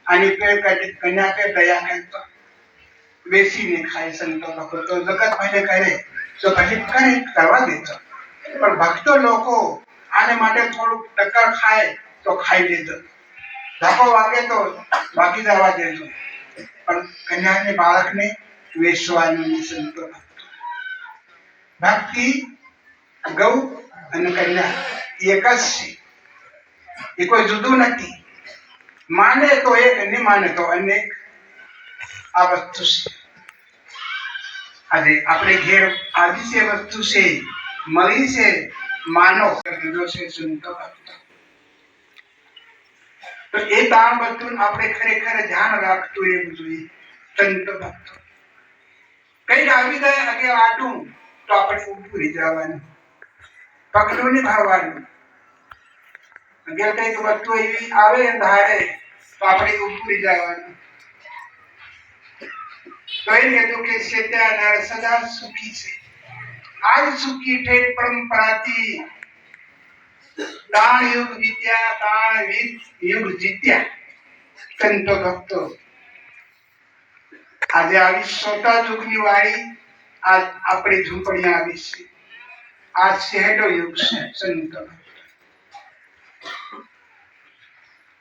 आणि कन्या पे दया करतो वेसी ने खाए संतो लोग तो जगत पहले करे तो पहले करे करवा देतो પણ ભક્તો લોકો આને માટે થોડું ટક્કર ખાય તો ખાઈ લેજો ધક્કો વાગે તો વાગી જવા દેજો પણ કન્યાને બાળકને વેચવાનું નહીં સંતો ભક્તિ ગૌ અને કન્યા એક જ છે એ કોઈ જુદું નથી માને તો એક નહીં માને તો અનેક આ વસ્તુ છે આજે આપણે ઘેર આવી છે વસ્તુ છે મળી છે માનો કીધો છે સંતો ભક્તો તો એ તાણ બધું આપણે ખરેખર ધ્યાન રાખતું રહેવું જોઈએ સંતો ભક્તો કઈ આવી જાય અગે આટું તો આપણે ઊભું રહી જવાનું પગલું નહીં ભરવાનું અગર કઈક વસ્તુ એવી આવે ધારે તો આપણે ઊભું રહી જવાનું તો એ કહેતું કે સેત્યા નર સદા સુખી છે आज सुखी ठेठ परंपराती दान युग विद्या दान युग जित्या संत भक्तो आज આવી સોતા યુગની વાળી આજ આપણી ઝૂંપડી આવી છે આ શહેરો યુગ છે સંત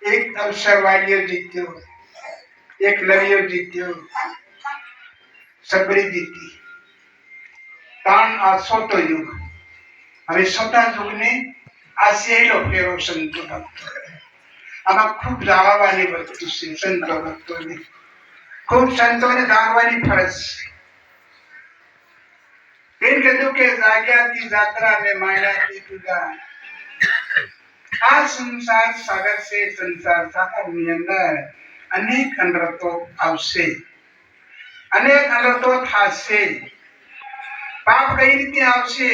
એક અવસરવાળીઓ જીત્યો એક લવિયો જીત્યો સબરી જીતી तान आ सोतो युग હવે સોતા યુગને આ શેલો ફેરો સંતો ભક્તો આમાં ખૂબ જાણવાની વસ્તુ છે સંતો ભક્તોને ખૂબ સંતોને જાણવાની ફરજ છે એમ કીધું કે જાગ્યાથી જાત્રા ને માયાથી પૂજા આ સંસાર સાગર છે સંસાર સાગરની અંદર અનેક અનર્થો આવશે અનેક અનર્થો થશે પાપ કઈ રીતે આવશે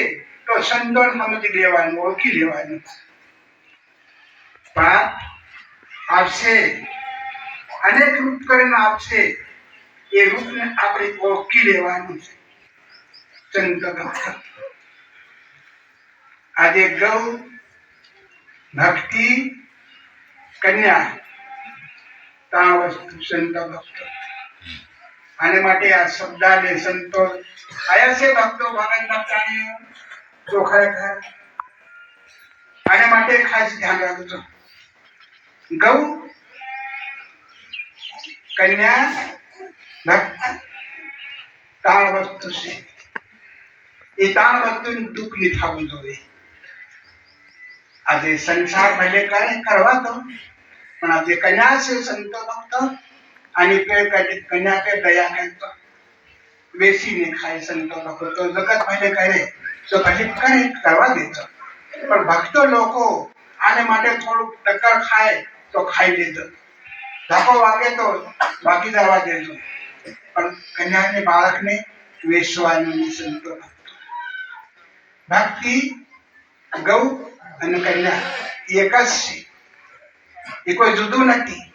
તો સંતોન સમજી લેવાનું ઓળખી લેવાનું પાપ આવશે અનેક રૂપ કરીને આવશે એ રૂપને આપણે ઓળખી લેવાનું છે સંત ભક્ત આજે ગૌ ભક્તિ કન્યા ત્રણ વસ્તુ સંત ભક્ત આને માટે આ શબ્દાને સંતો આયા છે ભક્તો ભગત ભક્તાણીઓ જો ખરેખર આને માટે ખાસ ધ્યાન રાખજો ગૌ કન્યા ભક્ત ત્રણ વસ્તુ છે એ ત્રણ વસ્તુનું દુઃખ નહીં થવું જોઈએ આજે સંસાર ભલે કરે કરવા દો પણ આજે કન્યા છે સંતો ભક્ત આની पे कन्या पे दया करतो वेसी ने खाए संतो लोग तो जगत पहले करे तो पहले करे करवा देतो પણ ભક્તો લોકો આને માટે થોડું ટક્કર ખાય તો ખાઈ લેજો ધક્કો વાગે તો વાગી જવા દેજો પણ કન્યાને બાળકને વેચવાનું નહીં સંતો ભક્તો ભક્તિ ગૌ અને કન્યા એક જ છે એ કોઈ જુદું નથી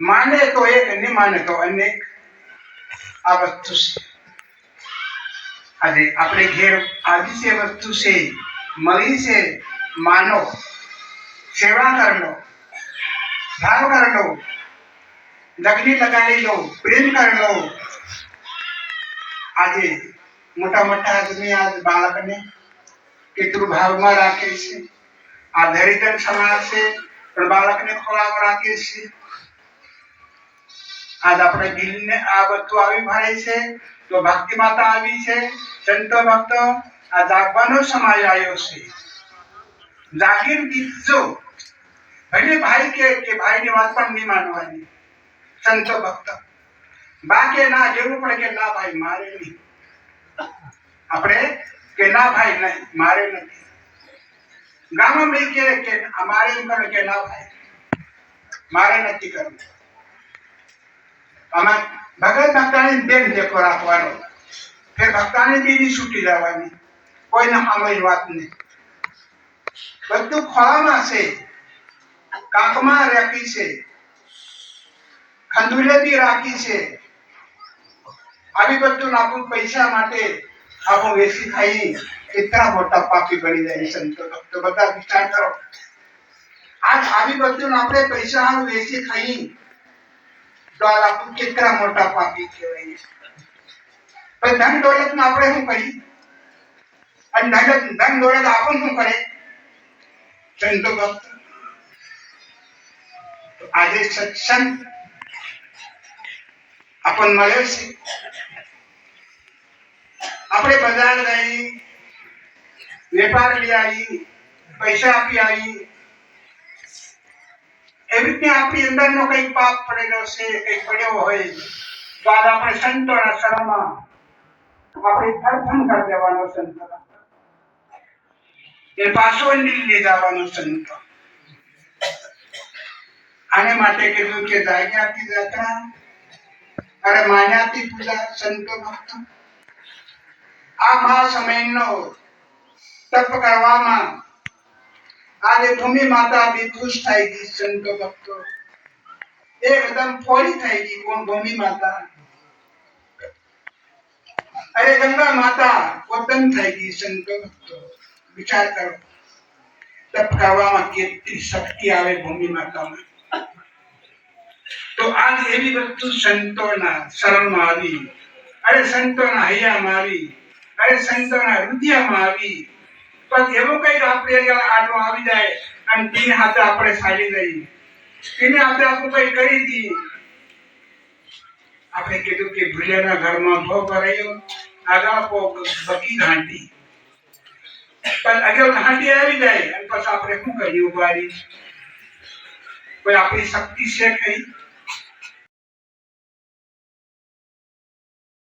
माने तो एक नहीं माने तो अनेक आ वस्तु से આજે આપણે ઘેર આવી છે વસ્તુ છે મળી છે માનો સેવા कर लो भाव कर लो लगनी लगाई लो प्रेम कर लो આજે મોટા મોટા આદમી આજ બાળકને કેટલું ભાવમાં રાખે છે આ ધરીધર સમાજ છે પણ બાળકને ખોળામાં રાખે છે आज આપણે દિલને આ બધું આવી ભાઈ છે તો ભક્તિ માતા આવી છે સંતો ભક્તો આ જાગવાનો સમય આવ્યો છે જાગીર દીજો ભલે ભાઈ કે ભાઈની વાત પણ નહીં માનવાની સંતો ભક્તો બાકે ના જેવું પડે કે ના ભાઈ મારે નહીં આપણે કે ના ભાઈ નહીં મારે નથી ગામમાં મેં કે અમારે એમ કરે કે ના ભાઈ મારે નથી કરવું અમે ભગત ભક્તાની બેન જેકો રાખવાનો ફેર ભક્તાની બીજી છૂટી જવાની કોઈને સાંભળી વાત નહીં બધું ખોળામાં છે કાંકમાં રાખી છે ખંડુલે બી રાખી છે આવી બધું આપણું પૈસા માટે આપણું વેચી ખાઈ કેટલા મોટા પાપી બની જાય સંતો ભક્તો બધા વિચાર કરો આ આવી બધું આપણે પૈસા વેચી ખાઈ તો આ આપણું કેટલા મોટા પાપી કહેવાય. પણ ધન દોલતમાં આપણે શું કરીએ? અને ધન દોલત આપણને શું કરે? સંતો ભક્ત. આજે સત્સંગ આપણને મળ્યો છે. આપણે બજાર જઈ વેપાર લઈ આવી, પૈસા આપી આવી, એવી રીતે આપણી અંદરનો કઈ પાપ પડેલો છે, કઈ પડ્યો હોય તો આજ આપણે સંતોના શરણમાં આપણે અર્પણ કરી દેવાનો. સંત એ પાછો લઈ જવાનો. સંત આને માટે કીધું કે જાગ્યાથી જાત્રા અને માન્યાથી પૂજા. સંતો ભક્ત આ મહા સમયનો તપ કરવામાં આજે ભૂમિ માતા બી ખુશ થઈ ગઈ. સંતો ભક્તો એકદમ ફોડી થઈ ગઈ. કોણ? ભૂમિ માતા. અરે ગંગા માતા પોતન થઈ ગઈ. સંતો ભક્તો વિચાર કરો, તપ કરવામાં કેટલી શક્તિ આવે ભૂમિ માતામાં. તો આજ એવી વસ્તુ સંતોના શરણમાં આવી, અરે સંતોના હૈયામાં આવી, અરે સંતોના હૃદયમાં આવી. પણ એવું કઈ આપણે આડો આવી જાય અને તેની હાથે આપણે ચાલી જઈએ, તેની હાથે આપણે કઈ કરી દઈએ. આપણે કીધું કે ભૂલિયાના ઘરમાં ભોગ ભરાયો, આગળ બકી ઘાંટી, પણ આગળ ઘાંટી આવી જાય અને પછી આપણે શું કરીએ? ઉભારી કોઈ આપણી શક્તિ છે કઈ?